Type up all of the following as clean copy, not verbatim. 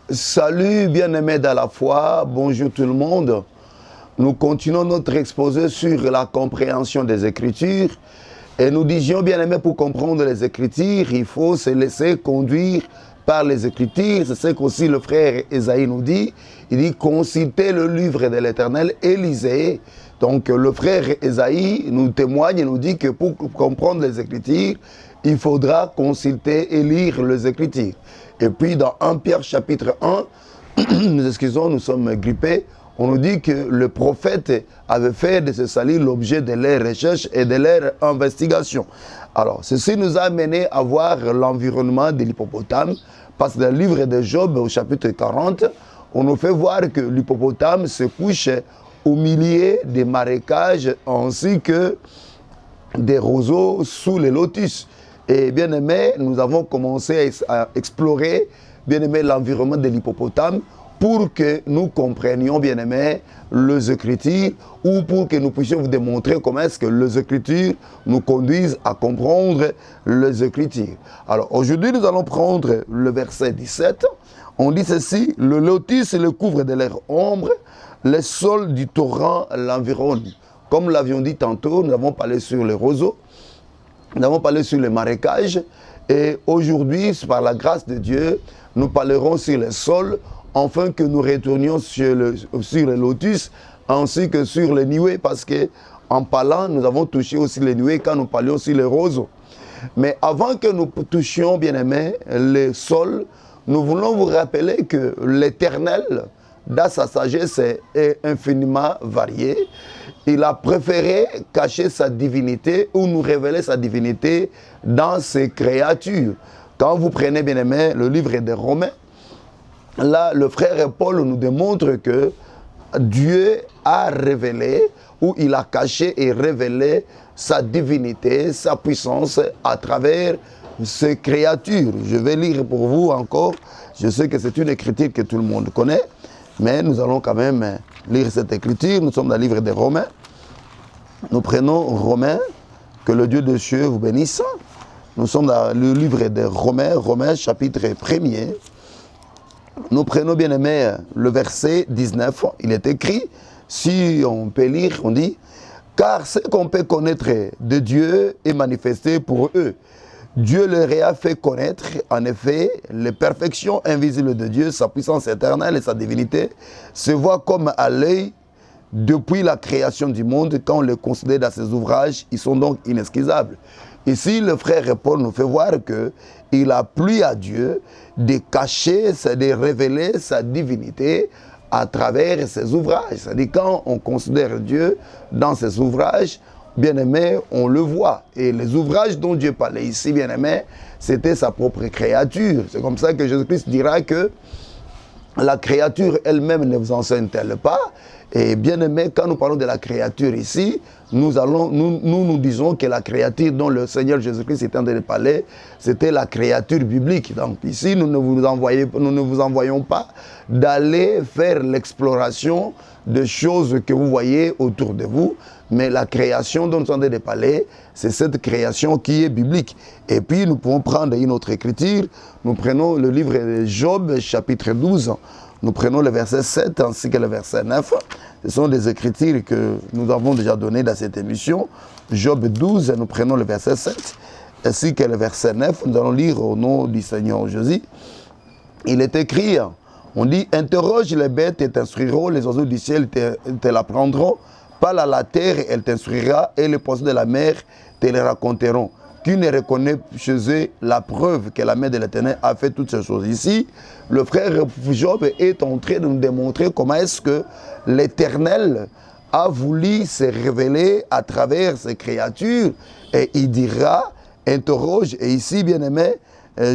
Salut bien-aimés dans la foi, bonjour tout le monde. Nous continuons notre exposé sur la compréhension des Écritures. Et nous disions, bien-aimés, pour comprendre les Écritures, il faut se laisser conduire par les Écritures. C'est ce qu'aussi le frère Esaïe nous dit. Il dit, consultez le livre de l'Éternel et lisez. Donc le frère Esaïe nous témoigne et nous dit que pour comprendre les Écritures, il faudra consulter et lire les Écritures. Et puis dans 1 Pierre chapitre 1, nous excusons, nous sommes grippés, on nous dit que le prophète avait fait de ce salut l'objet de leurs recherches et de leurs investigations. Alors, ceci nous a amené à voir l'environnement de l'hippopotame, parce que dans le livre de Job, au chapitre 40, on nous fait voir que l'hippopotame se couche au milieu des marécages ainsi que des roseaux sous les lotus. Et bien aimé, nous avons commencé à explorer, bien aimé, l'environnement de l'hippopotame pour que nous comprenions, bien aimé, les Écritures ou pour que nous puissions vous démontrer comment est-ce que les Écritures nous conduisent à comprendre les Écritures. Alors aujourd'hui, nous allons prendre le verset 17. On dit ceci, le lotus le couvre de leur ombre, le sol du torrent l'environne. Comme nous l'avions dit tantôt, nous avons parlé sur les roseaux. Nous avons parlé sur les marécages et aujourd'hui, par la grâce de Dieu, nous parlerons sur le sol, afin que nous retournions sur les lotus ainsi que sur les nuées, parce qu'en parlant, nous avons touché aussi les nuées quand nous parlions sur les roseaux. Mais avant que nous touchions, bien aimés, le sol, nous voulons vous rappeler que l'Éternel, dans sa sagesse, est infiniment variée. Il a préféré cacher sa divinité ou nous révéler sa divinité dans ses créatures. Quand vous prenez, bien aimé, le livre des Romains, là, le frère Paul nous démontre que Dieu a révélé, ou il a caché et révélé sa divinité, sa puissance à travers ses créatures. Je vais lire pour vous encore. Je sais que c'est une écriture que tout le monde connaît, mais nous allons quand même lire cette écriture. Nous sommes dans le livre des Romains. Nous prenons Romains, que le Dieu de cieux vous bénisse. Nous sommes dans le livre des Romains, Romains chapitre 1er. Nous prenons, bien aimé, le verset 19. Il est écrit, si on peut lire, on dit, car ce qu'on peut connaître de Dieu est manifesté pour eux. Dieu leur a fait connaître, en effet, les perfections invisibles de Dieu, sa puissance éternelle et sa divinité, se voient comme à l'œil depuis la création du monde. Quand on les considère dans ses ouvrages, ils sont donc inesquisables. Ici, le frère Paul nous fait voir qu'il a plu à Dieu de cacher, de révéler sa divinité à travers ses ouvrages. C'est-à-dire quand on considère Dieu dans ses ouvrages, bien-aimé, on le voit. Et les ouvrages dont Dieu parlait ici, bien-aimé, c'était sa propre créature. C'est comme ça que Jésus-Christ dira que la créature elle-même ne vous enseigne-t-elle pas? Et bien-aimé, quand nous parlons de la créature ici, nous disons que la créature dont le Seigneur Jésus-Christ est en train de parler, c'était la créature biblique. Donc ici, nous ne vous envoyons pas d'aller faire l'exploration de choses que vous voyez autour de vous, mais la création dont nous sommes en train de parler, c'est cette création qui est biblique. Et puis nous pouvons prendre une autre écriture. Nous prenons le livre de Job, chapitre 12. Nous prenons le verset 7 ainsi que le verset 9. Ce sont des écritures que nous avons déjà données dans cette émission. Job 12, nous prenons le verset 7 ainsi que le verset 9. Nous allons lire au nom du Seigneur Jésus. Il est écrit, on dit, interroge les bêtes et t'instruiront, les oiseaux du ciel te l'apprendront. Parle à la terre, elle t'instruira, et les poissons de la mer te les raconteront. Qui ne reconnaît chez eux la preuve que la main de l'Éternel a fait toutes ces choses. Ici, le frère Job est en train de nous démontrer comment est-ce que l'Éternel a voulu se révéler à travers ses créatures. Et il dira, interroge, et ici, bien aimé,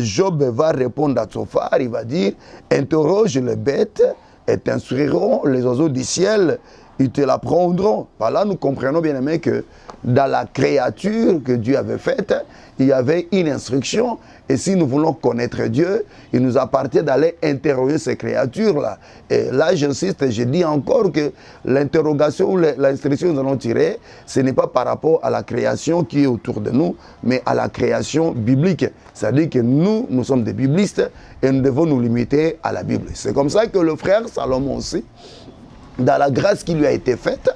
Job va répondre à Tsophar, il va dire, interroge les bêtes et t'instruiront les oiseaux du ciel ils te l'apprendront. Par là, nous comprenons bien aimé que dans la créature que Dieu avait faite, il y avait une instruction. Et si nous voulons connaître Dieu, il nous appartient d'aller interroger ces créatures-là. Et là, j'insiste, je dis encore que l'interrogation ou l'instruction que nous allons tirer, ce n'est pas par rapport à la création qui est autour de nous, mais à la création biblique. C'est-à-dire que nous sommes des biblistes et nous devons nous limiter à la Bible. C'est comme ça que le frère Salomon aussi, dans la grâce qui lui a été faite,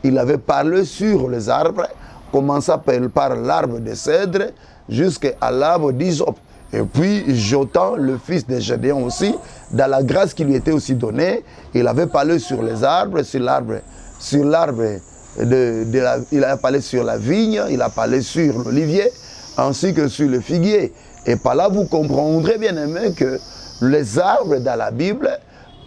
il avait parlé sur les arbres, commençant par l'arbre de cèdre jusqu'à l'arbre d'hysope. Et puis Jotham, le fils de Gédéon aussi, dans la grâce qui lui était aussi donnée, il avait parlé sur les arbres, il a parlé sur la vigne, il a parlé sur l'olivier, ainsi que sur le figuier. Et par là, vous comprendrez bien aimé que les arbres dans la Bible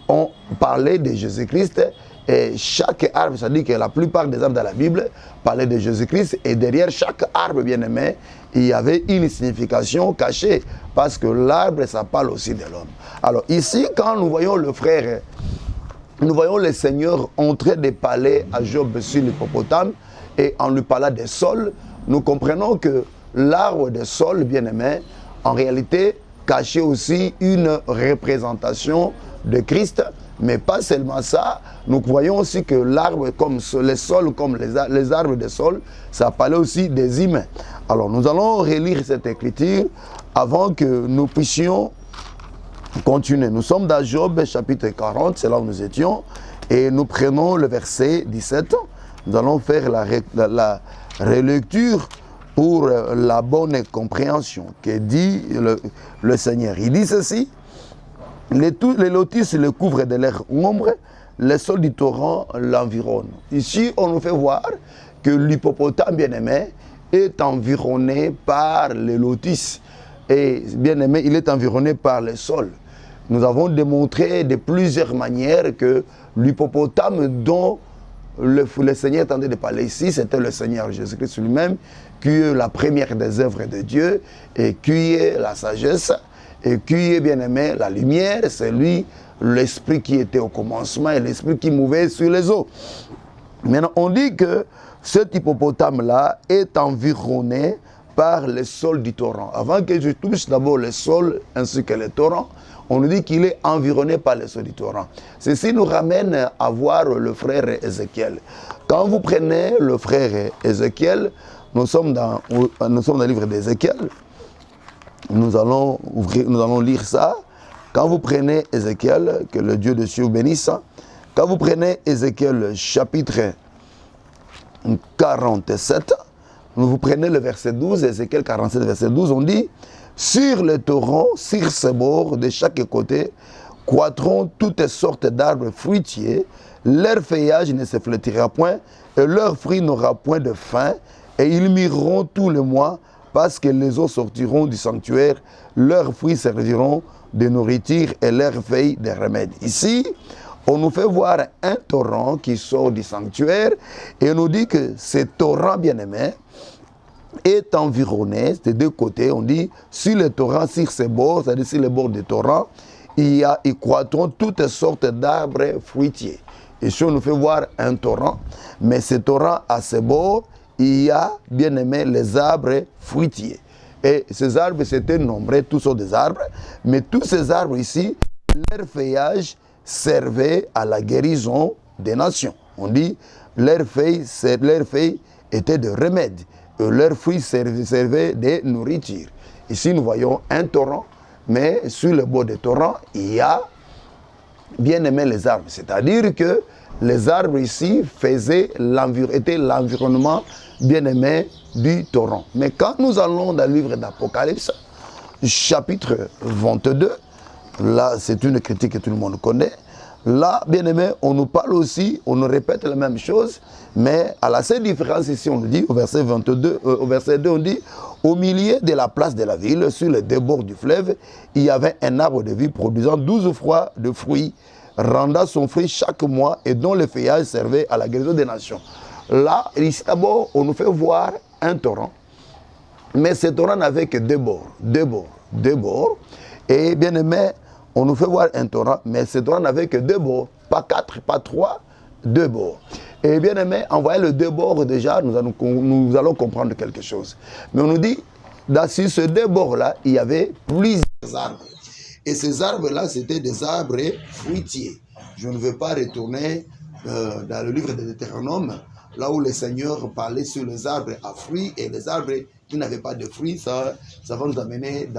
ont parlé de Jésus-Christ. Et chaque arbre, c'est-à-dire que la plupart des arbres dans la Bible parlaient de Jésus-Christ. Et derrière chaque arbre bien-aimé, il y avait une signification cachée. Parce que l'arbre, ça parle aussi de l'homme. Alors ici, quand nous voyons le frère, nous voyons le Seigneur entrer des palais à Job sur l'hippopotame. Et en lui parlant des sols, nous comprenons que l'arbre des sols, bien-aimé, en réalité, cachait aussi une représentation de Christ. Mais pas seulement ça, nous voyons aussi que l'arbre, comme les sols, comme les arbres de sol, ça parlait aussi des humains. Alors nous allons relire cette écriture avant que nous puissions continuer. Nous sommes dans Job chapitre 40, c'est là où nous étions, et nous prenons le verset 17. Nous allons faire la relecture pour la bonne compréhension que dit le Seigneur. Il dit ceci: les lotus le couvrent de leur ombre, les sols du torrent l'environnent. Ici, on nous fait voir que l'hippopotame bien-aimé est environné par les lotus. Et bien-aimé, il est environné par les sols. Nous avons démontré de plusieurs manières que l'hippopotame dont le Seigneur est en train de parler ici, c'était le Seigneur Jésus-Christ lui-même, qui est la première des œuvres de Dieu et qui est la sagesse. Et qui est bien aimé, la lumière, c'est lui, l'esprit qui était au commencement et l'esprit qui mouvait sur les eaux. Maintenant, on dit que cet hippopotame-là est environné par le sol du torrent. Avant que je touche d'abord le sol ainsi que le torrent, on nous dit qu'il est environné par le sol du torrent. Ceci nous ramène à voir le frère Ézéchiel. Quand vous prenez le frère Ézéchiel, nous sommes dans le livre d'Ézéchiel. Nous allons lire ça. Quand vous prenez Ézéchiel, que le Dieu de cieux vous bénisse, quand vous prenez Ézéchiel chapitre 47, vous prenez le verset 12, Ézéchiel 47, verset 12, on dit: sur le torrent, sur ses bords, de chaque côté, croîtront toutes sortes d'arbres fruitiers, leur feuillage ne se flétrira point, et leur fruit n'aura point de fin, et ils mireront tout le mois, parce que les eaux sortiront du sanctuaire, leurs fruits serviront de nourriture et leurs feuilles de remède. Ici, on nous fait voir un torrent qui sort du sanctuaire et on nous dit que ce torrent bien-aimé est environné, des deux côtés, on dit, sur le torrent, sur ses bords, c'est-à-dire sur les bords du torrent, il croîtront toutes sortes d'arbres fruitiers. Ici, on nous fait voir un torrent, mais ce torrent à ses bords, il y a, bien aimé, les arbres fruitiers. Et ces arbres, c'était nombreux, tous sont des arbres, mais tous ces arbres ici, leur feuillage servait à la guérison des nations. On dit, leurs feuilles étaient de remède, et leurs fruits servaient de nourriture. Ici, nous voyons un torrent, mais sur le bord du torrent, il y a, bien aimé, les arbres. C'est-à-dire que les arbres ici étaient l'environnement bien-aimé du torrent. Mais quand nous allons dans le livre d'Apocalypse, chapitre 22, là c'est une critique que tout le monde connaît, là, bien-aimé, on nous parle aussi, on nous répète la même chose, mais à la seule différence ici, on nous dit, au verset 22, au verset 2, on dit: au milieu de la place de la ville, sur les deux bords du fleuve, il y avait un arbre de vie produisant 12 fois de fruits, rendant son fruit chaque mois et dont le feuillage servait à la guérison des nations. Là, ici d'abord, on nous fait voir un torrent, mais ce torrent n'avait que deux bords. Et bien aimé, on nous fait voir un torrent, mais ce torrent n'avait que deux bords, pas quatre, pas trois, deux bords. Et bien aimé, en voyant le débord déjà, nous allons comprendre quelque chose. Mais on nous dit, sur ce débord-là, il y avait plusieurs arbres. Et ces arbres-là, c'était des arbres fruitiers. Je ne veux pas retourner dans le livre de Deutéronome, là où le Seigneur parlait sur les arbres à fruits et les arbres qui n'avaient pas de fruits. Ça va nous amener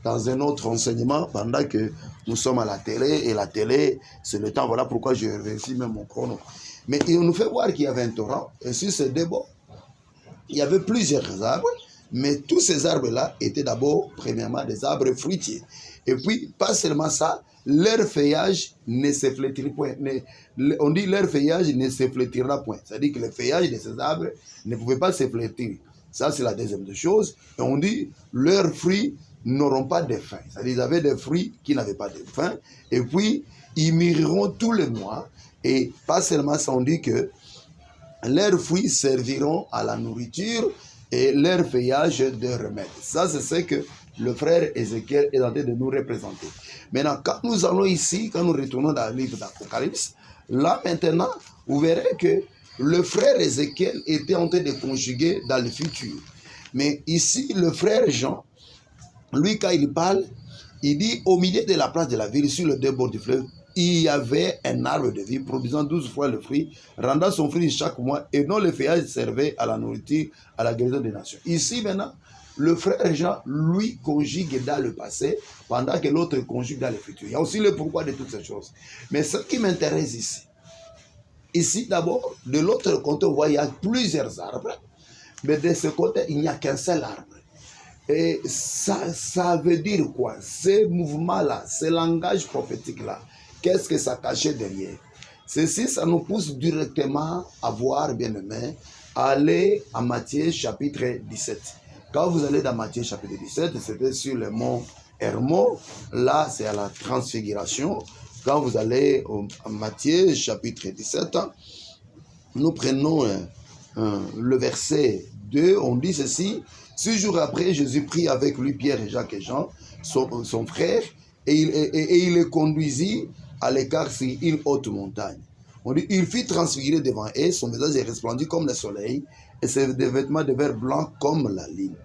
dans un autre enseignement pendant que nous sommes à la télé. Et la télé, c'est le temps. Voilà pourquoi je vérifie même mon chrono. Mais il nous fait voir qu'il y avait un torrent. Et sur ce débord, il y avait plusieurs arbres. Mais tous ces arbres-là étaient d'abord, premièrement, des arbres fruitiers. Et puis, pas seulement ça, leur feuillage ne se flétira point. On dit leur feuillage ne se flétira point. C'est-à-dire que le feuillage de ces arbres ne pouvait pas se flétrir. Ça, c'est la deuxième des choses. Et on dit leurs fruits n'auront pas de fin. C'est-à-dire qu'ils avaient des fruits qui n'avaient pas de fin. Et puis, ils mûriront tous les mois. Et pas seulement ça, on dit que leurs fruits serviront à la nourriture et leur feuillage de remède. Ça, c'est ce que le frère Ézéchiel est en train de nous représenter. Maintenant, quand nous allons ici, quand nous retournons dans le livre d'Apocalypse, là maintenant, vous verrez que le frère Ézéchiel était en train de conjuguer dans le futur. Mais ici, le frère Jean, lui, quand il parle, il dit au milieu de la place de la ville, sur le débord du fleuve, il y avait un arbre de vie produisant 12 fois le fruit, rendant son fruit chaque mois, et dont le feuillage servait à la nourriture, à la guérison des nations. Ici maintenant, le frère Jean, lui, conjugue dans le passé, pendant que l'autre conjugue dans le futur. Il y a aussi le pourquoi de toutes ces choses. Mais ce qui m'intéresse ici d'abord, de l'autre côté, on voit qu'il y a plusieurs arbres, mais de ce côté, il n'y a qu'un seul arbre. Et ça veut dire quoi? Ce mouvement-là, ce langage prophétique-là, qu'est-ce que ça cachait derrière? Ceci, ça nous pousse directement à voir, bien aimé, aller à Matthieu chapitre 17. Quand vous allez dans Matthieu chapitre 17, c'était sur le mont Hermon. Là, c'est à la transfiguration. Quand vous allez à Matthieu chapitre 17, nous prenons le verset 2, on dit ceci. 6 jours après, Jésus prit avec lui Pierre, Jacques et Jean, son frère, et il les conduisit à l'écart sur une haute montagne. On dit, il fit transfigurer devant eux, son visage est resplendu comme le soleil, et ses vêtements devinrent blancs comme la ligne.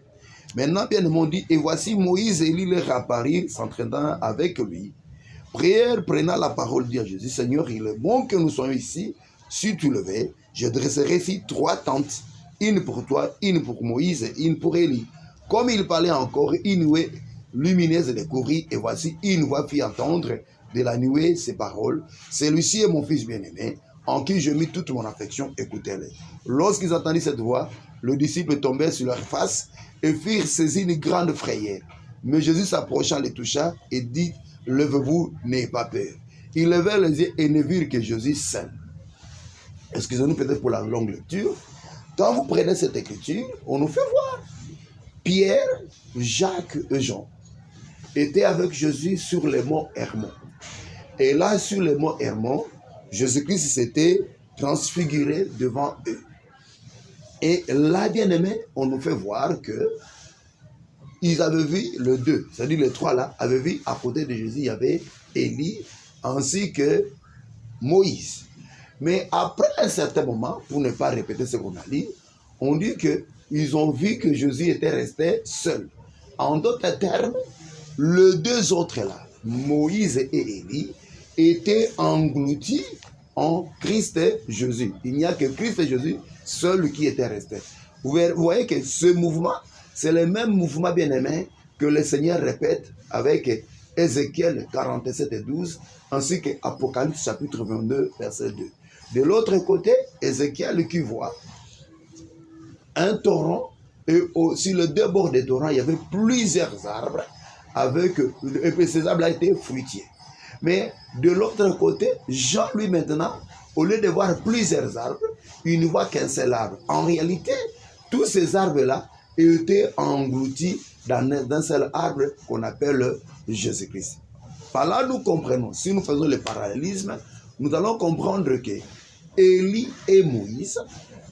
Maintenant, bien aimé, on dit, et voici Moïse et Élie leur apparurent, s'entraînant avec lui. Prière, prenant la parole, dit à Jésus, Seigneur, il est bon que nous soyons ici. Si tu le veux, je dresserai ici 3 tentes, une pour toi, une pour Moïse et une pour Élie. Comme il parlait encore, une nuée lumineuse découvrit, et voici une voix fit entendre de la nuée ces paroles. Celui-ci est mon fils bien-aimé, en qui je mis toute mon affection, écoutez-le. Lorsqu'ils entendirent cette voix, les disciples tombèrent sur leur face et firent saisir une grande frayeur. Mais Jésus s'approcha, les toucha et dit, levez-vous, n'ayez pas peur. Ils levèrent les yeux et ne virent que Jésus seul. Excusez-nous peut-être pour la longue lecture. Quand vous prenez cette écriture, on nous fait voir Pierre, Jacques et Jean étaient avec Jésus sur le mont Hermon. Et là, sur le mont Hermon, Jésus-Christ s'était transfiguré devant eux. Et là, bien aimé, on nous fait voir que ils avaient vu le deux, c'est-à-dire les trois là, avaient vu à côté de Jésus, il y avait Élie ainsi que Moïse. Mais après un certain moment, pour ne pas répéter ce qu'on a dit, on dit qu'ils ont vu que Jésus était resté seul. En d'autres termes, les deux autres là, Moïse et Élie, étaient engloutis en Christ et Jésus. Il n'y a que Christ et Jésus seul qui était resté. Vous voyez que ce mouvement, c'est le même mouvement bien-aimé que le Seigneur répète avec Ézéchiel 47 et 12, ainsi que Apocalypse chapitre 22, verset 2. De l'autre côté, Ézéchiel qui voit un torrent, et sur le deux bords des torrents, il y avait plusieurs arbres, et puis ces arbres étaient fruitiers. Mais de l'autre côté, Jean, lui maintenant, au lieu de voir plusieurs arbres, il ne voit qu'un seul arbre. En réalité, tous ces arbres-là étaient engloutis dans un seul arbre qu'on appelle Jésus-Christ. Par là, nous comprenons, si nous faisons le parallélisme, nous allons comprendre que Élie et Moïse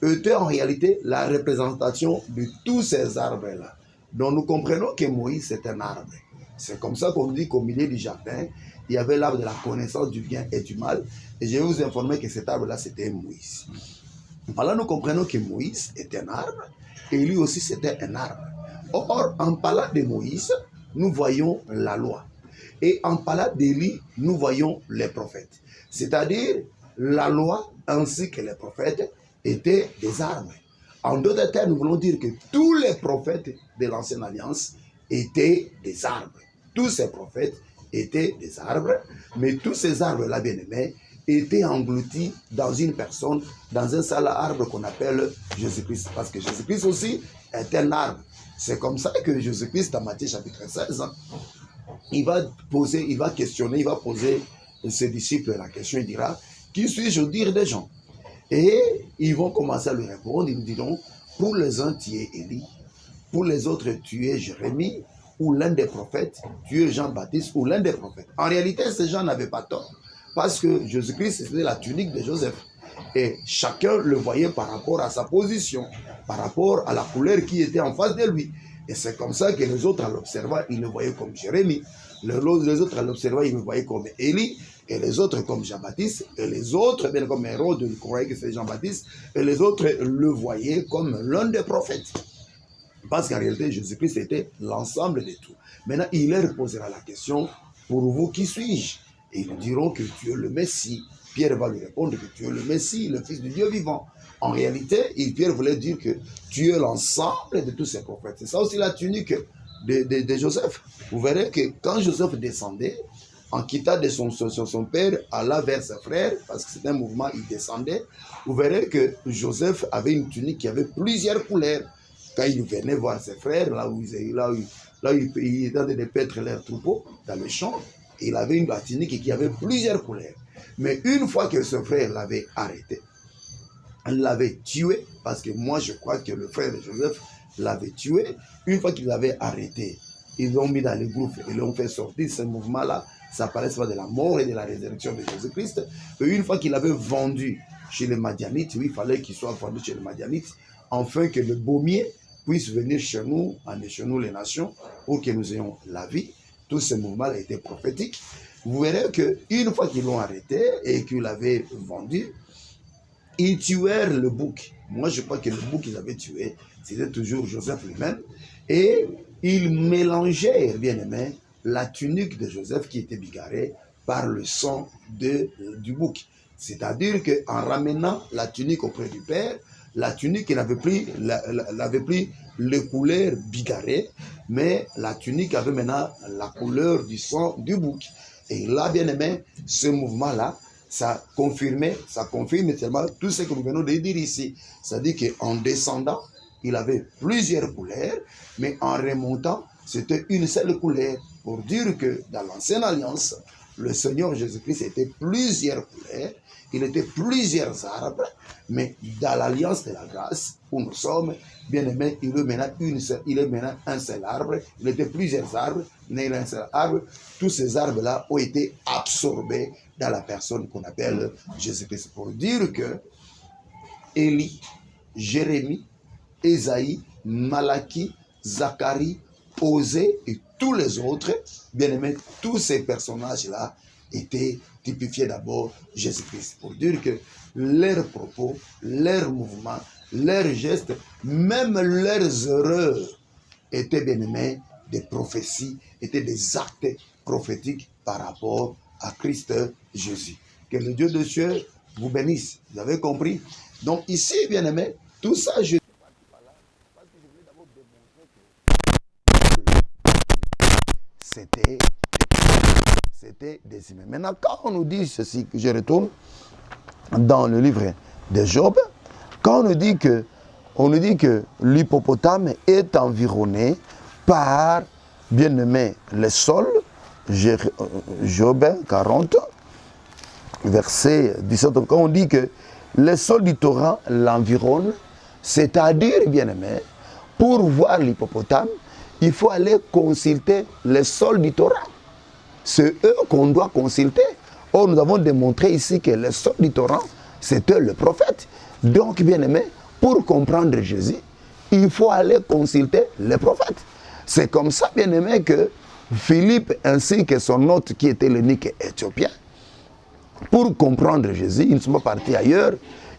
étaient en réalité la représentation de tous ces arbres-là. Donc nous comprenons que Moïse est un arbre. C'est comme ça qu'on dit qu'au milieu du jardin, il y avait l'arbre de la connaissance du bien et du mal. Et je vais vous informer que cet arbre-là, c'était Moïse. Voilà, nous comprenons que Moïse était un arbre et lui aussi c'était un arbre. Or, en parlant de Moïse, nous voyons la loi. Et en parlant d'Élie, nous voyons les prophètes. C'est-à-dire, la loi ainsi que les prophètes étaient des arbres. En d'autres termes, nous voulons dire que tous les prophètes de l'Ancienne Alliance étaient des arbres. Tous ces prophètes étaient des arbres, mais tous ces arbres-là, bien-aimés, étaient engloutis dans une personne, dans un seul arbre qu'on appelle Jésus-Christ. Parce que Jésus-Christ aussi est un arbre. C'est comme ça que Jésus-Christ, dans Matthieu chapitre 16, il va questionner, il va poser ses disciples la question, il dira, qui suis-je au dire des gens? Et ils vont commencer à lui répondre, ils lui diront, pour les uns tu es Élie, pour les autres tu es Jérémie, ou l'un des prophètes, tu es Jean-Baptiste, ou l'un des prophètes. En réalité, ces gens n'avaient pas tort, parce que Jésus-Christ, c'était la tunique de Joseph. Et chacun le voyait par rapport à sa position, par rapport à la couleur qui était en face de lui. Et c'est comme ça que les autres, à l'observant, ils le voyaient comme Jérémie. Les autres, à l'observant, ils le voyaient comme Élie. Et les autres comme Jean-Baptiste. Et les autres, bien comme Hérode, ils croyaient que c'était Jean-Baptiste. Et les autres le voyaient comme l'un des prophètes. Parce qu'en réalité, Jésus-Christ était l'ensemble de tout. Maintenant, il leur posera la question, pour vous, qui suis-je? Et ils diront que tu es le Messie. Pierre va lui répondre que tu es le Messie, le Fils du Dieu vivant. En réalité, Pierre voulait dire que tu es l'ensemble de tous ces prophètes. C'est ça aussi la tunique de Joseph. Vous verrez que quand Joseph descendait, en quittant de son père, alla vers ses frères, parce que c'était un mouvement, il descendait, vous verrez que Joseph avait une tunique qui avait plusieurs couleurs. Quand il venait voir ses frères, là où il était en train de paître leurs troupeaux, dans le champ, il avait une tunique qui avait plusieurs couleurs. Mais une fois que ce frère l'avait arrêté, il l'avait tué, parce que moi je crois que le frère de Joseph l'avait tué. Une fois qu'il l'avait arrêté, ils l'ont mis dans les gouffres et l'ont fait sortir. Ce mouvement-là, ça parlait de la mort et de la résurrection de Jésus-Christ. Et une fois qu'il l'avait vendu chez les Madianites, oui, il fallait qu'il soit vendu chez les Madianites, afin que le baumier puisse venir chez nous les nations, pour que nous ayons la vie. Tout ce mouvement-là était prophétique. Vous verrez qu'une fois qu'ils l'ont arrêté et qu'ils l'avaient vendu, ils tuèrent le bouc. Moi, je crois que le bouc qu'ils avaient tué, c'était toujours Joseph lui-même. Et ils mélangèrent, bien aimé, la tunique de Joseph qui était bigarrée par le sang du bouc. C'est-à-dire qu'en ramenant la tunique auprès du Père, la tunique n'avait plus les couleurs bigarrées, mais la tunique avait maintenant la couleur du sang du bouc. Et là, bien aimé, ce mouvement-là, ça confirme tellement tout ce que nous venons de dire ici. C'est-à-dire qu'en descendant, il avait plusieurs couleurs, mais en remontant, c'était une seule couleur. Pour dire que dans l'Ancienne Alliance, le Seigneur Jésus-Christ était plusieurs couleurs, il était plusieurs arbres, mais dans l'Alliance de la grâce, où nous sommes, bien aimés, il est maintenant un seul arbre, il était plusieurs arbres, il est un seul arbre. Tous ces arbres-là ont été absorbés dans la personne qu'on appelle Jésus-Christ. Pour dire que Élie, Jérémie, Ésaïe, Malachie, Zacharie, Osée et tous les autres, bien aimés, tous ces personnages-là étaient typifiés d'abord Jésus-Christ. Pour dire que leurs propos, leurs mouvements, leurs gestes, même leurs erreurs étaient, bien aimés, des prophéties, étaient des actes prophétiques par rapport à Christ Jésus. Que le Dieu de cieux vous bénisse. Vous avez compris? Donc ici, bien aimés, tout ça, je c'était décimé. Maintenant, quand on nous dit ceci, je retourne dans le livre de Job, quand on nous dit que l'hippopotame est environné par, bien aimé, le sol, Job 40, verset 17, quand on dit que le sol du torrent l'environne, c'est-à-dire, bien aimé, pour voir l'hippopotame, il faut aller consulter le sol du torrent. C'est eux qu'on doit consulter. Or, nous avons démontré ici que le sol du torrent, c'était le prophète. Donc, bien aimé, pour comprendre Jésus, il faut aller consulter les prophètes. C'est comme ça, bien aimé, que Philippe ainsi que son hôte qui était l'eunuque éthiopien, pour comprendre Jésus, ils ne sont pas partis ailleurs,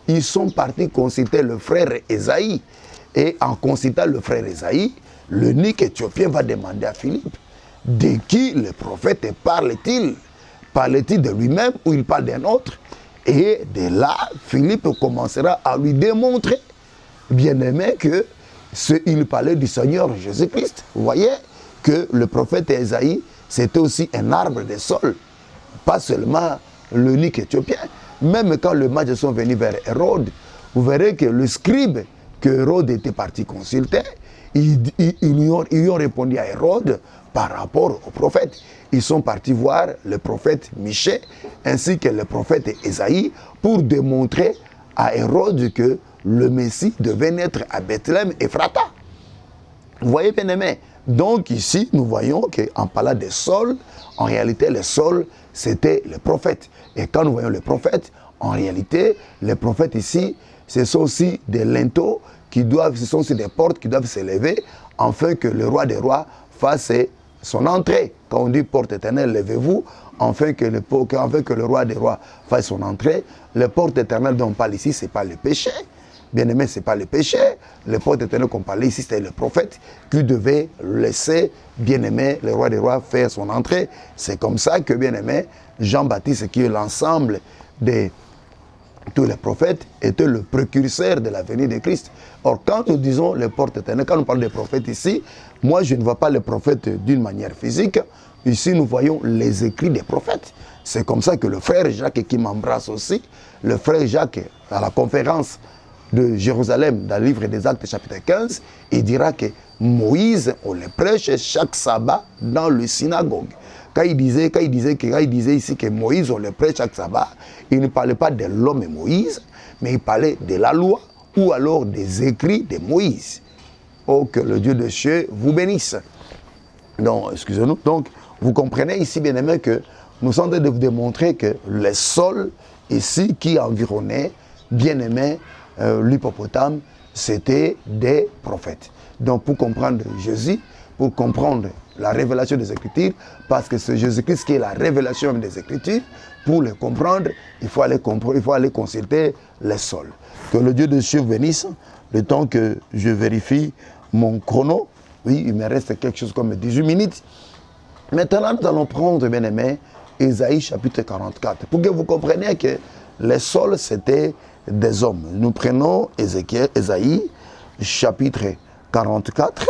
ils sont partis consulter le frère Ésaïe. Et en consultant le frère Ésaïe, l'eunuque éthiopien va demander à Philippe, de qui le prophète parle-t-il? Parle-t-il de lui-même ou il parle d'un autre? Et de là, Philippe commencera à lui démontrer, bien aimé, qu'il parlait du Seigneur Jésus-Christ. Vous voyez que le prophète Ésaïe, c'était aussi un arbre de sol, pas seulement l'eunuque éthiopien. Même quand les mages sont venus vers Hérode, vous verrez que le scribe que Hérode était parti consulter, ils ont répondu à Hérode par rapport au prophète. Ils sont partis voir le prophète Michée ainsi que le prophète Ésaïe pour démontrer à Hérode que le Messie devait naître à Bethléem et Ephrata. Vous voyez, bien aimé. Donc ici, nous voyons qu'en parlant des sols, en réalité, le sol, c'était le prophète. Et quand nous voyons le prophète, en réalité, les prophètes ici, ce sont aussi des linteaux ce sont aussi des portes qui doivent s'élever afin que le roi des rois fasse son entrée. Quand on dit porte éternelle, levez-vous, afin que le roi des rois fasse son entrée. Les portes éternelles dont on parle ici, ce n'est pas le péché. Bien aimé, ce n'est pas le péché. Les portes éternelles qu'on parlait ici, c'était le prophète qui devait laisser, bien aimé, le roi des rois faire son entrée. C'est comme ça que, bien aimé, Jean-Baptiste, qui est l'ensemble de tous les prophètes, était le précurseur de la venue de Christ. Or, quand nous disons les portes éternelles, quand nous parlons des prophètes ici, moi je ne vois pas les prophètes d'une manière physique. Ici, nous voyons les écrits des prophètes. C'est comme ça que le frère Jacques, qui m'embrasse aussi, le frère Jacques, à la conférence de Jérusalem, dans le livre des Actes, chapitre 15, il dira que Moïse, on le prêche chaque sabbat dans le synagogue. Quand il disait ici que Moïse, on le prêche chaque sabbat, il ne parlait pas de l'homme Moïse, mais il parlait de la loi ou alors des écrits de Moïse. Oh, que le Dieu de cieux vous bénisse. Donc, excusez-nous. Donc, vous comprenez ici, bien aimé, que nous sommes en train de vous démontrer que le sol ici qui environnait, bien aimé, l'hippopotame, c'était des prophètes. Donc, pour comprendre Jésus, pour comprendre la révélation des Écritures, parce que c'est Jésus-Christ qui est la révélation des Écritures, pour le comprendre, il faut aller consulter les sols. Que le Dieu de cieux bénisse, le temps que je vérifie mon chrono. Oui, il me reste quelque chose comme 18 minutes. Maintenant, nous allons prendre, bien aimé, Ésaïe chapitre 44, pour que vous compreniez que les sols, c'était des hommes. Nous prenons Ésaïe chapitre 44.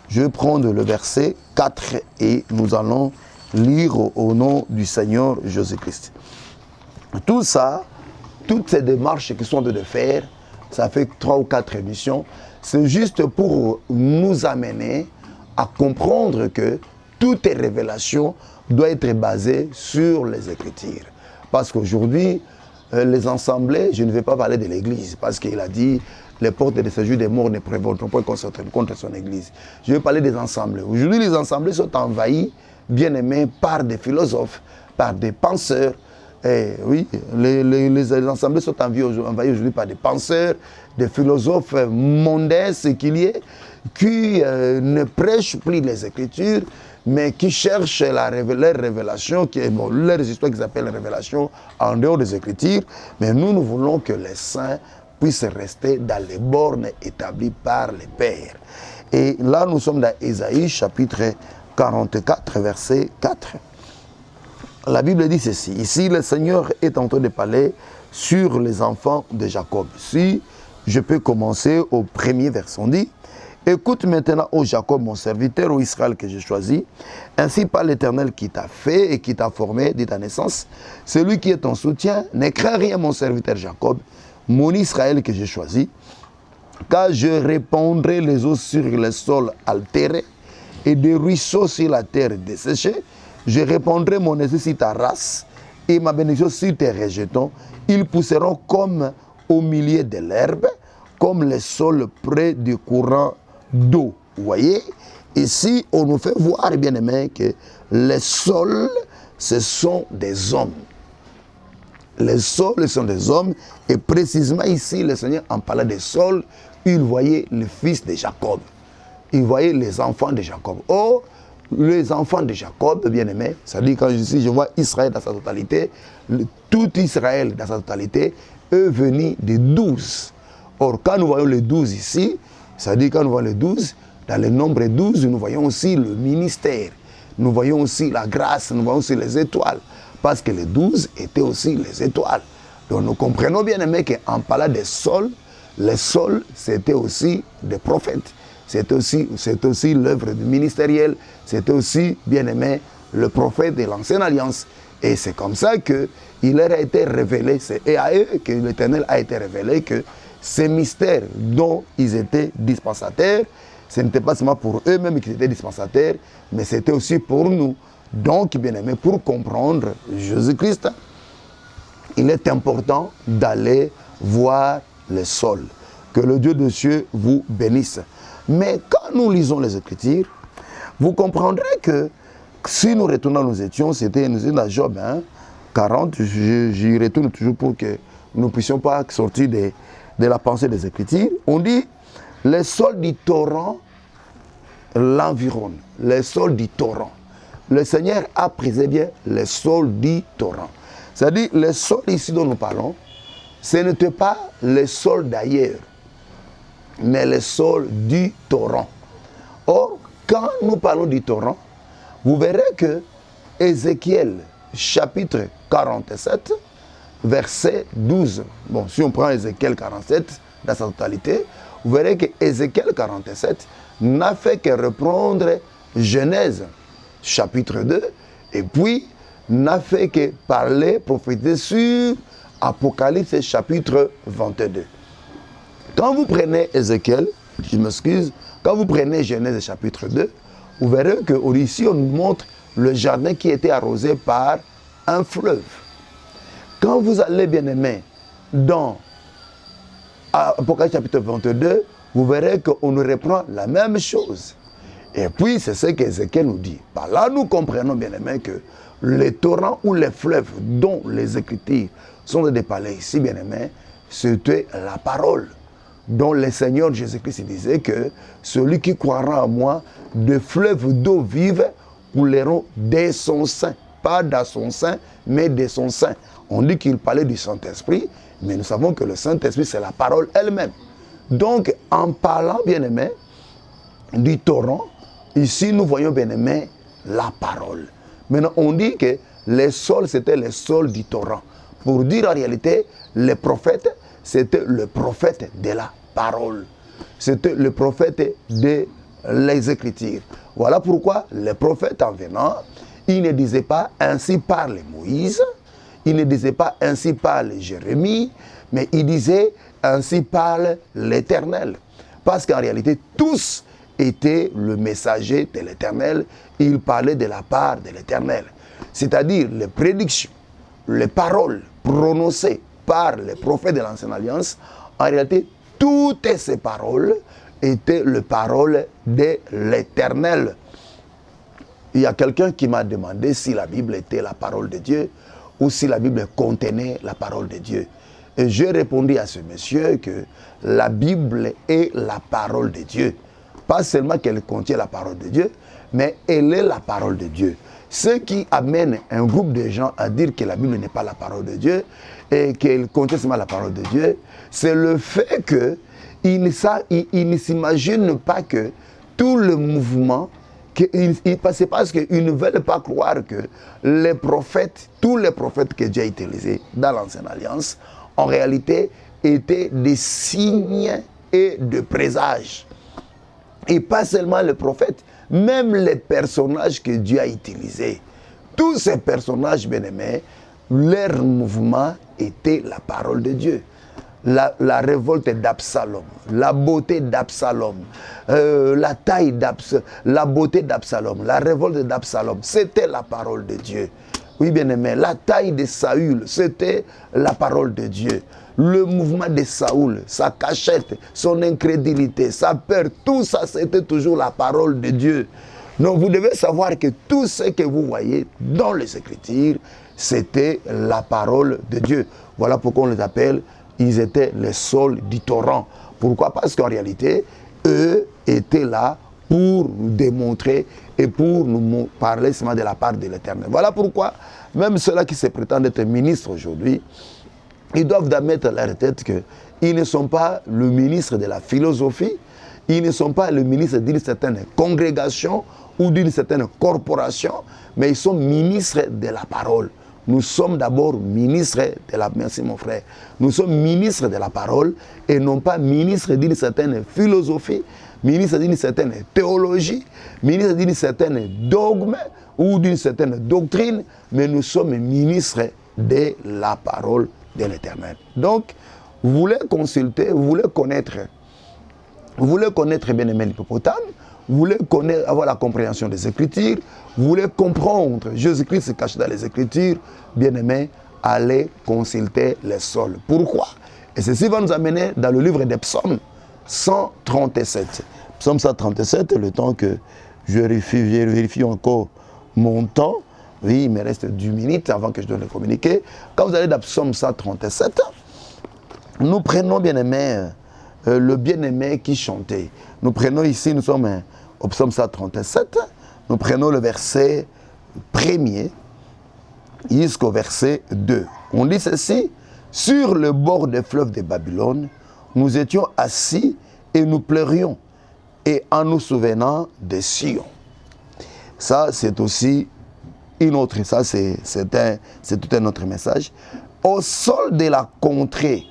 Je vais prendre le verset 4 et nous allons lire au nom du Seigneur Jésus-Christ. Tout ça, toutes ces démarches qui sont de faire, ça fait 3 ou 4 émissions, c'est juste pour nous amener à comprendre que toute révélation doit être basée sur les Écritures. Parce qu'aujourd'hui, les assemblées, je ne vais pas parler de l'Église, parce qu'il a dit les portes de séjour des morts ne prévaudront pas contre son Église. Je vais parler des assemblées. Aujourd'hui, les assemblées sont envahies, bien aimées, par des philosophes, par des penseurs. Et oui, les assemblées sont envahies aujourd'hui par des penseurs, des philosophes mondains, ce qu'il y ait, qui ne prêchent plus les Écritures, mais qui cherchent leur révélation, leur histoire qu'ils appellent révélation en dehors des Écritures. Mais nous voulons que les saints puissent rester dans les bornes établies par les pères. Et là, nous sommes dans Ésaïe, chapitre 44, verset 4. La Bible dit ceci. Ici, le Seigneur est en train de parler sur les enfants de Jacob. Si je peux commencer au premier verset, on dit: écoute maintenant, ô Jacob, mon serviteur, ô Israël que j'ai choisi. Ainsi parle l'Éternel qui t'a fait et qui t'a formé dès ta naissance. Celui qui est ton soutien, ne crains rien, mon serviteur Jacob, mon Israël que j'ai choisi. Car je répandrai les eaux sur le sol altéré et des ruisseaux sur la terre desséchée. Je répandrai mon esprit sur ta race et ma bénédiction sur tes rejetons. Ils pousseront comme au milieu de l'herbe, comme les sols près du courant d'eau. Vous voyez, ici, on nous fait voir, bien aimé, que les sols, ce sont des hommes. Les sols sont des hommes. Et précisément ici, le Seigneur, en parlant des sols, il voyait le fils de Jacob. Il voyait les enfants de Jacob. Or, les enfants de Jacob, bien-aimés, c'est-à-dire quand je vois Israël dans sa totalité, tout Israël dans sa totalité est venu de 12. Or, quand nous voyons les 12 ici, c'est-à-dire quand nous voyons les 12, dans le nombre 12, nous voyons aussi le ministère, nous voyons aussi la grâce, nous voyons aussi les étoiles, parce que les 12 étaient aussi les étoiles. Donc nous comprenons bien aimé qu'en parlant des sols, les sols c'était aussi des prophètes, c'était aussi l'œuvre ministérielle, c'était aussi bien aimé le prophète de l'ancienne alliance. Et c'est comme ça qu'il leur a été révélé, et à eux que l'Éternel a été révélé que ces mystères dont ils étaient dispensataires, ce n'était pas seulement pour eux-mêmes qu'ils étaient dispensataires, mais c'était aussi pour nous. Donc, bien aimé, pour comprendre Jésus-Christ, il est important d'aller voir le sol. Que le Dieu de cieux vous bénisse. Mais quand nous lisons les Écritures, vous comprendrez que si nous retournons nous étions dans Job 40, j'y retourne toujours pour que nous ne puissions pas sortir de la pensée des Écritures. On dit, le sol du torrent l'environne, le sol du torrent. Le Seigneur a préservé le sol du torrent. C'est-à-dire, le sol ici dont nous parlons, ce n'était pas le sol d'ailleurs, mais le sol du torrent. Or, quand nous parlons du torrent, vous verrez que Ézéchiel, chapitre 47, verset 12, bon, si on prend Ézéchiel 47 dans sa totalité, vous verrez que Ézéchiel 47 n'a fait que reprendre Genèse, chapitre 2, et puis n'a fait que parler, prophétiser sur Apocalypse, chapitre 22. Quand vous prenez Ézéchiel, je m'excuse, quand vous prenez Genèse, chapitre 2, vous verrez qu'ici, on nous montre le jardin qui était arrosé par un fleuve. Quand vous allez, bien aimé, dans Apocalypse, chapitre 22, vous verrez qu'on nous reprend la même chose. Et puis, c'est ce qu'Ézéchiel nous dit. Par là, nous comprenons, bien aimé, que les torrents ou les fleuves dont les Écritures sont des palais ici, bien aimé, c'était la parole dont le Seigneur Jésus-Christ disait que celui qui croira en moi, de fleuves d'eau vive couleront de son sein. Pas dans son sein, mais de son sein. On dit qu'il parlait du Saint-Esprit, mais nous savons que le Saint-Esprit, c'est la parole elle-même. Donc, en parlant, bien aimé, du torrent, ici, nous voyons, bien aimé, la parole. Maintenant, on dit que les sols, c'était les sols du torrent. Pour dire en réalité, les prophètes, c'était le prophète de la parole. C'était le prophète de les Écritures. Voilà pourquoi les prophètes, en venant, ils ne disaient pas ainsi parle Moïse, ils ne disaient pas ainsi parle Jérémie, mais ils disaient ainsi parle l'Éternel. Parce qu'en réalité, tous étaient le messager de l'Éternel. Ils parlaient de la part de l'Éternel. C'est-à-dire les prédictions, les paroles prononcées par les prophètes de l'Ancienne Alliance, en réalité, toutes ces paroles étaient les paroles de l'Éternel. Il y a quelqu'un qui m'a demandé si la Bible était la parole de Dieu ou si la Bible contenait la parole de Dieu. Et j'ai répondu à ce monsieur que la Bible est la parole de Dieu. Pas seulement qu'elle contient la parole de Dieu, mais elle est la parole de Dieu. Ce qui amène un groupe de gens à dire que la Bible n'est pas la parole de Dieu et qu'elle contient seulement la parole de Dieu, c'est le fait qu'ils ne s'imaginent pas que tout le mouvement, c'est parce qu'ils ne veulent pas croire que les prophètes, tous les prophètes que Dieu a utilisés dans l'Ancienne Alliance, en réalité, étaient des signes et de présages. Et pas seulement les prophètes, même les personnages que Dieu a utilisés. Tous ces personnages bien-aimés, leur mouvement était la parole de Dieu. La révolte d'Absalom, la beauté d'Absalom, la taille d'Absalom, la beauté d'Absalom, la révolte d'Absalom, c'était la parole de Dieu. Oui, bien-aimé, la taille de Saül, c'était la parole de Dieu. Le mouvement de Saül, sa cachette, son incrédulité, sa peur, tout ça, c'était toujours la parole de Dieu. Donc, vous devez savoir que tout ce que vous voyez dans les Écritures, c'était la parole de Dieu. Voilà pourquoi on les appelle, ils étaient les sols du torrent. Pourquoi? Parce qu'en réalité, eux étaient là pour nous démontrer et pour nous parler seulement de la part de l'Éternel. Voilà pourquoi, même ceux-là qui se prétendent être ministres aujourd'hui, ils doivent mettre à leur tête qu'ils ne sont pas le ministre de la philosophie, ils ne sont pas le ministre d'une certaine congrégation ou d'une certaine corporation, mais ils sont ministres de la parole. Nous sommes d'abord ministres de la... Merci mon frère. Nous sommes ministres de la parole et non pas ministres d'une certaine philosophie, ministres d'une certaine théologie, ministres d'une certaine dogme ou d'une certaine doctrine, mais nous sommes ministres de la parole de l'Éternel. Donc, vous voulez consulter, vous voulez connaître bien aimé l'hippopotame, vous voulez connaître, avoir la compréhension des Écritures, vous voulez comprendre Jésus-Christ se cache dans les Écritures, bien aimé, allez consulter les sols. Pourquoi? Et ceci va nous amener dans le livre des psaumes 137. Psaume 137, le temps que je vérifie encore mon temps. Oui, il me reste 10 minutes avant que je doive le communiquer. Quand vous allez dans Psaume 137, nous prenons, bien aimé, le bien-aimé qui chantait. Nous prenons ici, nous sommes au Psaume 137, nous prenons le verset 1er jusqu'au verset 2. On dit ceci: sur le bord des fleuves de Babylone, nous étions assis et nous pleurions, et en nous souvenant de Sion. Ça, c'est aussi une autre, ça c'est tout un autre message. Au sol de la contrée,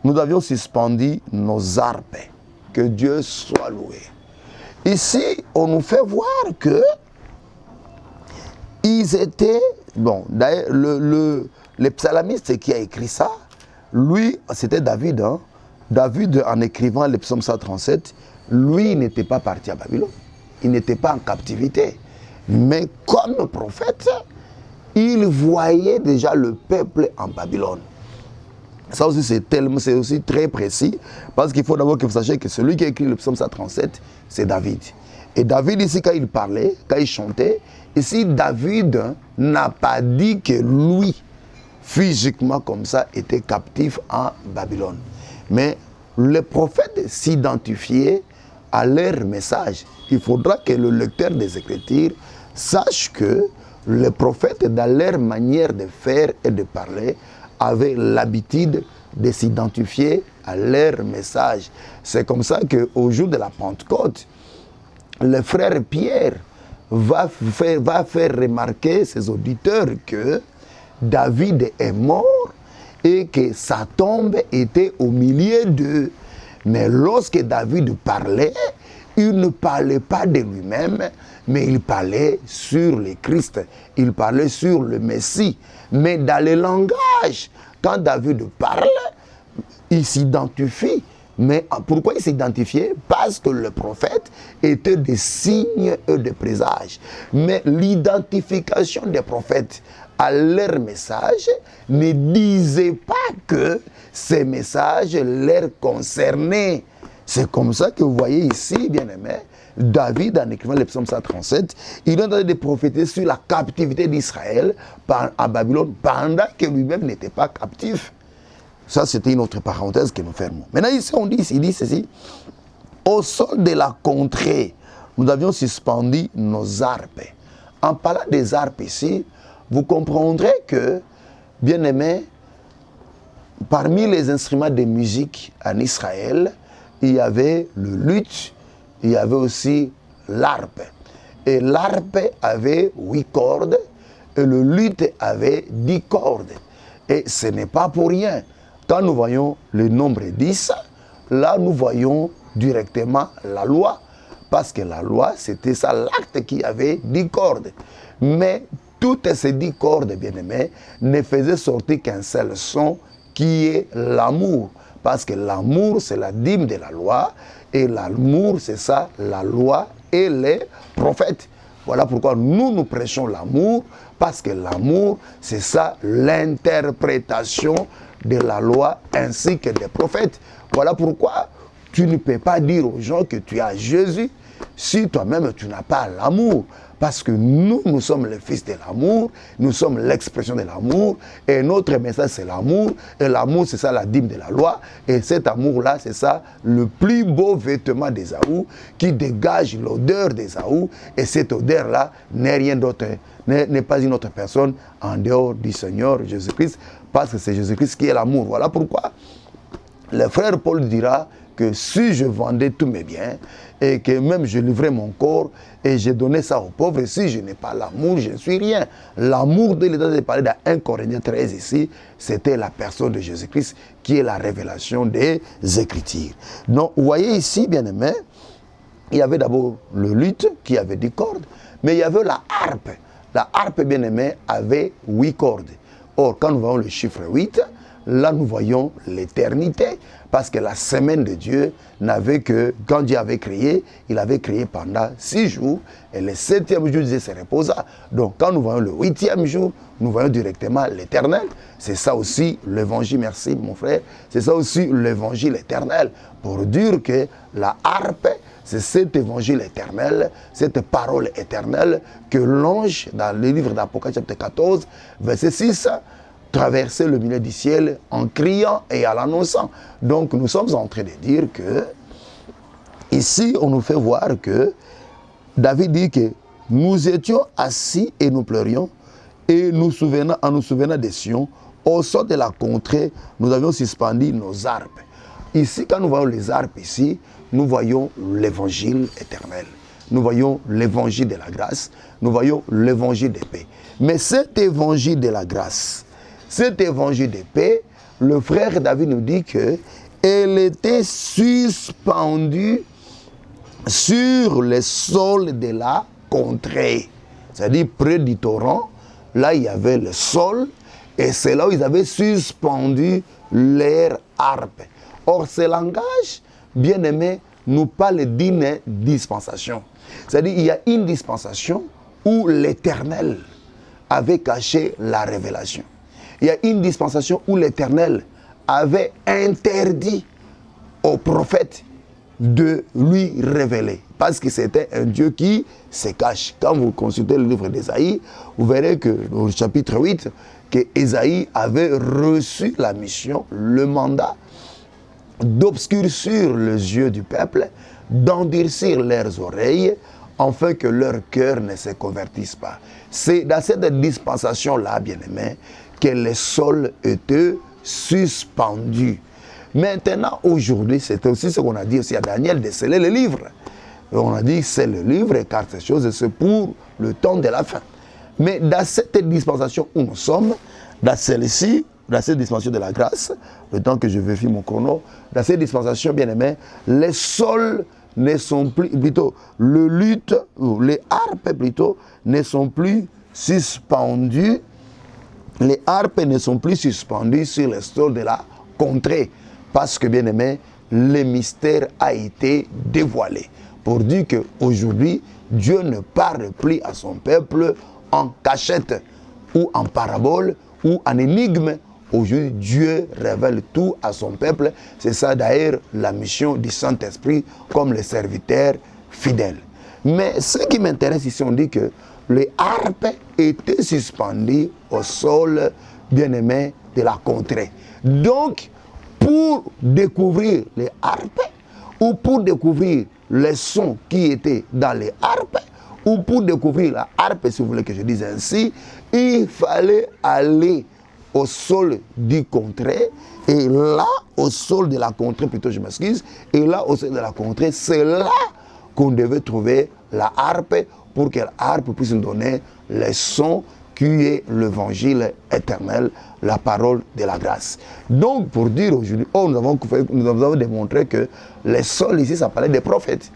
nous avions suspendu nos harpes. Que Dieu soit loué. Ici, on nous fait voir que ils étaient... Bon, d'ailleurs, le psalamiste qui a écrit ça, lui, c'était David. Hein? David, en écrivant le psaume 137, lui, n'était pas parti à Babylone. Il n'était pas en captivité. Mais comme prophète, il voyait déjà le peuple en Babylone. Ça aussi, c'est aussi très précis, parce qu'il faut d'abord que vous sachiez que celui qui a écrit le psaume 137, c'est David. Et David, ici, quand il parlait, quand il chantait, ici, David n'a pas dit que lui, physiquement comme ça, était captif en Babylone. Mais les prophètes s'identifiaient à leur message. Il faudra que le lecteur des Écritures sache que les prophètes, dans leur manière de faire et de parler, avaient l'habitude de s'identifier à leur message. C'est comme ça qu'au jour de la Pentecôte, le frère Pierre va faire remarquer ses auditeurs que David est mort et que sa tombe était au milieu d'eux. Mais lorsque David parlait, il ne parlait pas de lui-même, mais il parlait sur le Christ, il parlait sur le Messie. Mais dans le langage, quand David parle, il s'identifie. Mais pourquoi il s'identifiait? Parce que le prophète était des signes et des présages. Mais l'identification des prophètes à leur message ne disait pas que ces messages leur concernaient. C'est comme ça que vous voyez ici, bien aimé, David, en écrivant le psaume 137, il est en train de prophéter sur la captivité d'Israël à Babylone pendant que lui-même n'était pas captif. Ça, c'était une autre parenthèse que nous fermons. Maintenant, ici, il dit ceci: au sol de la contrée, nous avions suspendu nos harpes. En parlant des harpes ici, vous comprendrez que, bien aimé, parmi les instruments de musique en Israël, il y avait le luth, il y avait aussi l'harpe. Et l'harpe avait 8 cordes et le luth avait 10 cordes. Et ce n'est pas pour rien. Quand nous voyons le nombre 10, là nous voyons directement la loi. Parce que la loi, c'était ça, l'acte qui avait 10 cordes. Mais toutes ces 10 cordes, bien aimés, ne faisaient sortir qu'un seul son qui est l'amour. Parce que l'amour, c'est la dîme de la loi. Et l'amour, c'est ça, la loi et les prophètes. Voilà pourquoi nous prêchons l'amour. Parce que l'amour, c'est ça, l'interprétation de la loi ainsi que des prophètes. Voilà pourquoi tu ne peux pas dire aux gens que tu as Jésus si toi-même tu n'as pas l'amour. Parce que nous sommes les fils de l'amour, nous sommes l'expression de l'amour, et notre message c'est l'amour, et l'amour c'est ça la dîme de la loi, et cet amour-là c'est ça le plus beau vêtement d'Ésaü, qui dégage l'odeur d'Ésaü, et cette odeur-là n'est rien d'autre, n'est pas une autre personne en dehors du Seigneur Jésus-Christ, parce que c'est Jésus-Christ qui est l'amour. Voilà pourquoi le frère Paul dira que si je vendais tous mes biens et que même je livrais mon corps et je donnais ça aux pauvres, et si je n'ai pas l'amour, je ne suis rien. L'amour de l'État de parler dans 1 Corinthiens 13 ici, c'était la personne de Jésus-Christ qui est la révélation des Écritures. Donc, vous voyez ici, bien-aimés, il y avait d'abord le luth qui avait 10 cordes, mais il y avait la harpe. La harpe, bien-aimée, avait 8 cordes. Or, quand nous voyons le chiffre 8, là nous voyons l'éternité, parce que la semaine de Dieu n'avait que, quand Dieu avait créé, il avait créé pendant 6 jours, et le 7e jour, Dieu se reposa. Donc quand nous voyons le 8e jour, nous voyons directement l'éternel. C'est ça aussi l'évangile, merci mon frère, c'est ça aussi l'évangile éternel, pour dire que la harpe, c'est cet évangile éternel, cette parole éternelle que l'ange, dans le livre d'Apocalypse chapitre 14, verset 6, traverser le milieu du ciel en criant et en l'annonçant. Donc nous sommes en train de dire que, ici on nous fait voir que David dit que nous étions assis et nous pleurions, et en nous souvenant de Sion, au sort de la contrée, nous avions suspendu nos harpes. Ici, quand nous voyons les harpes ici, nous voyons l'évangile éternel. Nous voyons l'évangile de la grâce, nous voyons l'évangile de paix. Mais cet évangile de la grâce, cet évangile de paix, le frère David nous dit qu'elle était suspendue sur le sol de la contrée. C'est-à-dire près du torrent, là il y avait le sol, et c'est là où ils avaient suspendu leur harpe. Or, ce langage, bien aimé, nous parle d'une dispensation. C'est-à-dire il y a une dispensation où l'Éternel avait caché la révélation. Il y a une dispensation où l'Éternel avait interdit au prophète de lui révéler. Parce que c'était un Dieu qui se cache. Quand vous consultez le livre d'Ésaïe, vous verrez que au chapitre 8, que Ésaïe avait reçu la mission, le mandat d'obscurcir les yeux du peuple, d'endurcir leurs oreilles, afin que leur cœur ne se convertisse pas. C'est dans cette dispensation-là, bien-aimé, que le sol était suspendu. Maintenant, aujourd'hui, c'est aussi ce qu'on a dit aussi à Daniel, de sceller le livre. Et on a dit, c'est le livre, car ces choses, c'est pour le temps de la fin. Mais dans cette dispensation où nous sommes, dans celle-ci, dans cette dispensation de la grâce, le temps que je vérifie mon chrono, dans cette dispensation, bien-aimé, les sols ne sont plus, plutôt, le luth, ou les harpes plutôt, ne sont plus suspendus. Les harpes ne sont plus suspendues sur le sol de la contrée. Parce que, bien aimé, le mystère a été dévoilé. Pour dire qu'aujourd'hui, Dieu ne parle plus à son peuple en cachette, ou en parabole, ou en énigme. Aujourd'hui, Dieu révèle tout à son peuple. C'est ça d'ailleurs la mission du Saint-Esprit comme le serviteur fidèle. Mais ce qui m'intéresse ici, on dit que les harpes étaient suspendues au sol, bien-aimé, de la contrée. Donc, pour découvrir les harpes, ou pour découvrir les sons qui étaient dans les harpes, ou pour découvrir la harpe, si vous voulez que je dise ainsi, il fallait aller au sol du contrée, et là, au sol de la contrée, plutôt je m'excuse, et là, au sol de la contrée, c'est là qu'on devait trouver la harpe, pour que la harpe puisse nous donner les sons qui est l'évangile éternel, la parole de la grâce. Donc, pour dire aujourd'hui, nous avons démontré que les sols ici, ça parlait des prophètes.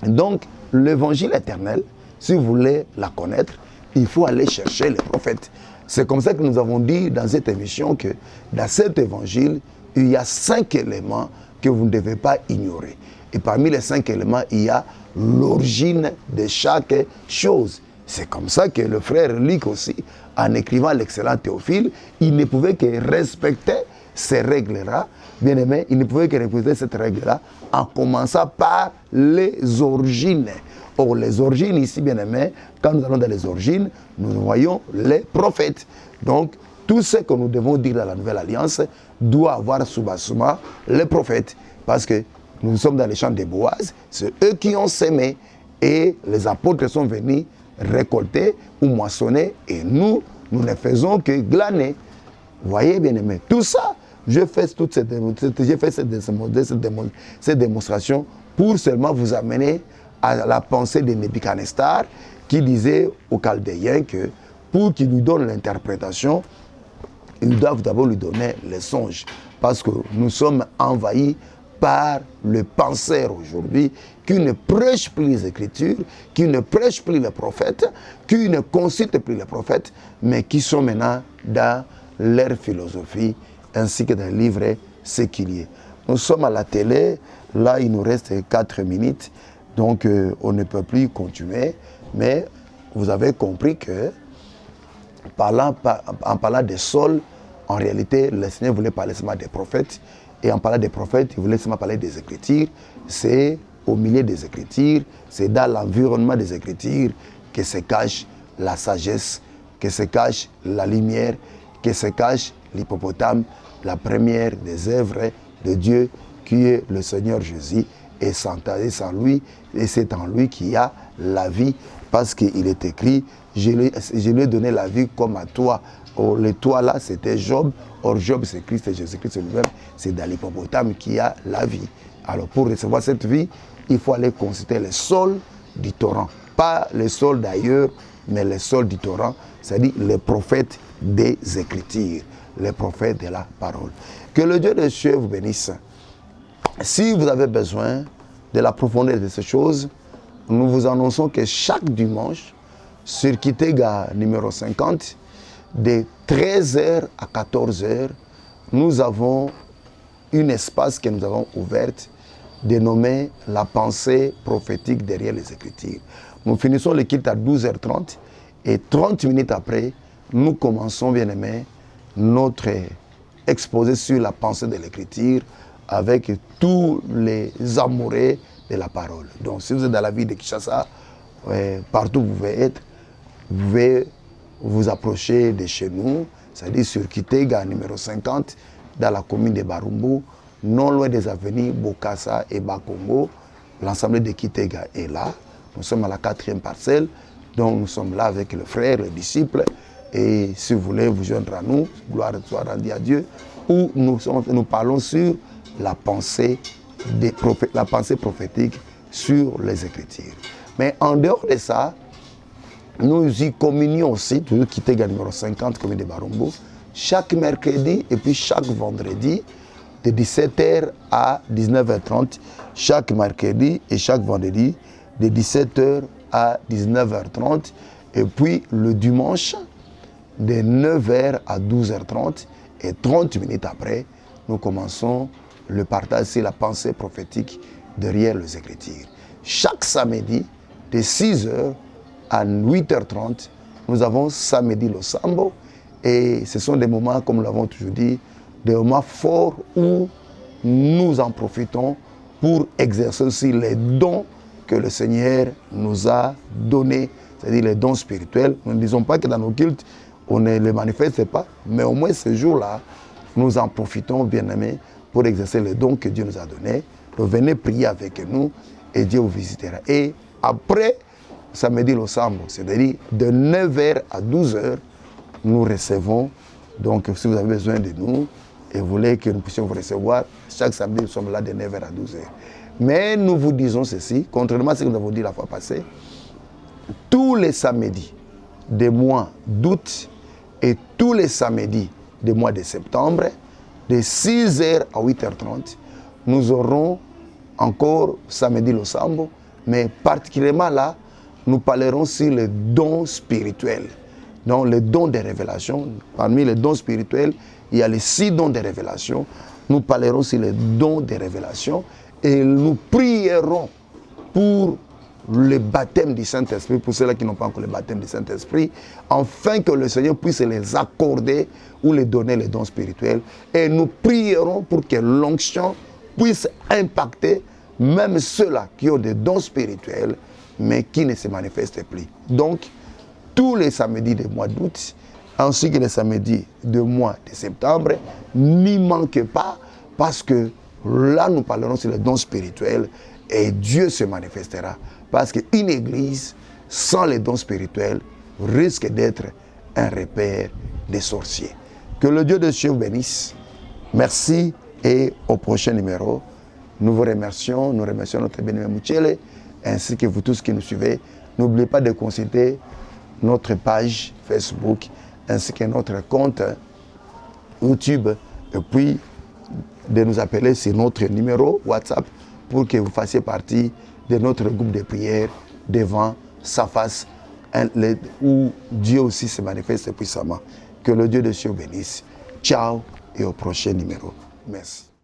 Donc, l'évangile éternel, si vous voulez la connaître, il faut aller chercher les prophètes. C'est comme ça que nous avons dit dans cette émission que dans cet évangile, il y a 5 éléments que vous ne devez pas ignorer. Et parmi les 5 éléments, il y a l'origine de chaque chose. C'est comme ça que le frère Luc aussi, en écrivant l'excellent Théophile, il ne pouvait que respecter ces règles-là bien aimé, il ne pouvait que reposer cette règle-là en commençant par les origines. Or, les origines ici, bien aimé, quand nous allons dans les origines, nous voyons les prophètes. Donc, tout ce que nous devons dire dans la Nouvelle Alliance doit avoir sous bassement les prophètes. Parce que nous sommes dans les champs des Boaz, c'est eux qui ont sémé. Et les apôtres sont venus récolter ou moissonner. Et nous ne faisons que glaner. Vous voyez, bien aimé, tout ça, j'ai fait cette démonstration pour seulement vous amener à la pensée de Nebuchadnezzar qui disait aux Chaldéens que pour qu'ils lui donnent l'interprétation, ils doivent d'abord lui donner les songes. Parce que nous sommes envahis par le penseur aujourd'hui qui ne prêche plus les Écritures, qui ne prêche plus les prophètes, qui ne consulte plus les prophètes, mais qui sont maintenant dans leur philosophie ainsi que dans les livres séculiers. Nous sommes à la télé, là il nous reste 4 minutes, donc on ne peut plus continuer, mais vous avez compris que en parlant des sols, en réalité, le Seigneur voulait parler seulement des prophètes. Et en parlant des prophètes, il voulait seulement parler des Écritures. C'est au milieu des Écritures, c'est dans l'environnement des Écritures que se cache la sagesse, que se cache la lumière, que se cache l'hippopotame, la première des œuvres de Dieu qui est le Seigneur Jésus. Et sans lui, et c'est en lui qu'il y a la vie. Parce qu'il est écrit, je lui ai donné la vie comme à toi. Or, le toi là, c'était Job. Or, Job, c'est Christ et Jésus-Christ lui-même. C'est dans l'hippopotame qu'il y a la vie. Alors, pour recevoir cette vie, il faut aller consulter le sol du torrent. Pas le sol d'ailleurs, mais le sol du torrent. C'est-à-dire les prophètes des Écritures. Les prophètes de la parole. Que le Dieu des cieux vous bénisse. Si vous avez besoin de la profondeur de ces choses, nous vous annonçons que chaque dimanche, sur Kitega numéro 50, de 13h à 14h, nous avons un espace que nous avons ouvert dénommé la pensée prophétique derrière les Écritures. Nous finissons le culte à 12h30 et 30 minutes après, nous commençons, bien aimés, notre exposé sur la pensée de l'Écriture avec tous les amoureux de la parole. Donc, si vous êtes dans la ville de Kinshasa, partout où vous pouvez être, vous pouvez vous approcher de chez nous, c'est-à-dire sur Kitega, numéro 50, dans la commune de Barumbu, non loin des avenues Bokassa et Bakongo. L'ensemble de Kitega est là. Nous sommes à la 4e parcelle, donc nous sommes là avec le frère, le disciple. Et si vous voulez vous joindre à nous, gloire soit rendue à Dieu, où nous parlons sur la pensée prophétique sur les Écritures. Mais en dehors de ça, nous y communions aussi, toujours Kitega numéro 50, commune de Barumbu, chaque mercredi et puis chaque vendredi, de 17h à 19h30, chaque mercredi et chaque vendredi, de 17h à 19h30, et puis le dimanche, de 9h à 12h30, et 30 minutes après, nous commençons le partage sur la pensée prophétique derrière les Écritures. Chaque samedi, de 6h à 8h30, nous avons samedi le Sambo, et ce sont des moments, comme nous l'avons toujours dit, des moments forts où nous en profitons pour exercer aussi les dons que le Seigneur nous a donnés, c'est-à-dire les dons spirituels. Nous ne disons pas que dans nos cultes, on ne les manifeste pas, mais au moins ce jour-là, nous en profitons, bien-aimés, pour exercer les dons que Dieu nous a donnés. Donc, venez prier avec nous et Dieu vous visitera. Et après, samedi le Sambo, c'est-à-dire de 9h à 12h, nous recevons. Donc, si vous avez besoin de nous et vous voulez que nous puissions vous recevoir, chaque samedi, nous sommes là de 9h à 12h. Mais nous vous disons ceci, contrairement à ce que nous avons dit la fois passée, tous les samedis des mois d'août et tous les samedis des mois de septembre, de 6h à 8h30, nous aurons encore samedi le Sambo, mais particulièrement là, nous parlerons sur les dons spirituels. Donc les dons de révélation, parmi les dons spirituels, il y a les 6 dons de révélation. Nous parlerons sur les dons de révélation et nous prierons pour le baptême du Saint-Esprit, pour ceux-là qui n'ont pas encore le baptême du Saint-Esprit, afin que le Seigneur puisse les accorder ou les donner les dons spirituels. Et nous prierons pour que l'onction puisse impacter même ceux-là qui ont des dons spirituels, mais qui ne se manifestent plus. Donc, tous les samedis du mois d'août, ainsi que les samedis du mois de septembre, n'y manquez pas, parce que là, nous parlerons sur les dons spirituels et Dieu se manifestera. Parce qu'une église sans les dons spirituels risque d'être un repère des sorciers. Que le Dieu de cieux vous bénisse. Merci et au prochain numéro. Nous vous remercions, nous remercions notre bien-aimé Muchele, ainsi que vous tous qui nous suivez. N'oubliez pas de consulter notre page Facebook, ainsi que notre compte YouTube, et puis de nous appeler sur notre numéro WhatsApp pour que vous fassiez partie de notre groupe de prière devant sa face, où Dieu aussi se manifeste puissamment. Que le Dieu de cieux bénisse. Ciao et au prochain numéro. Merci.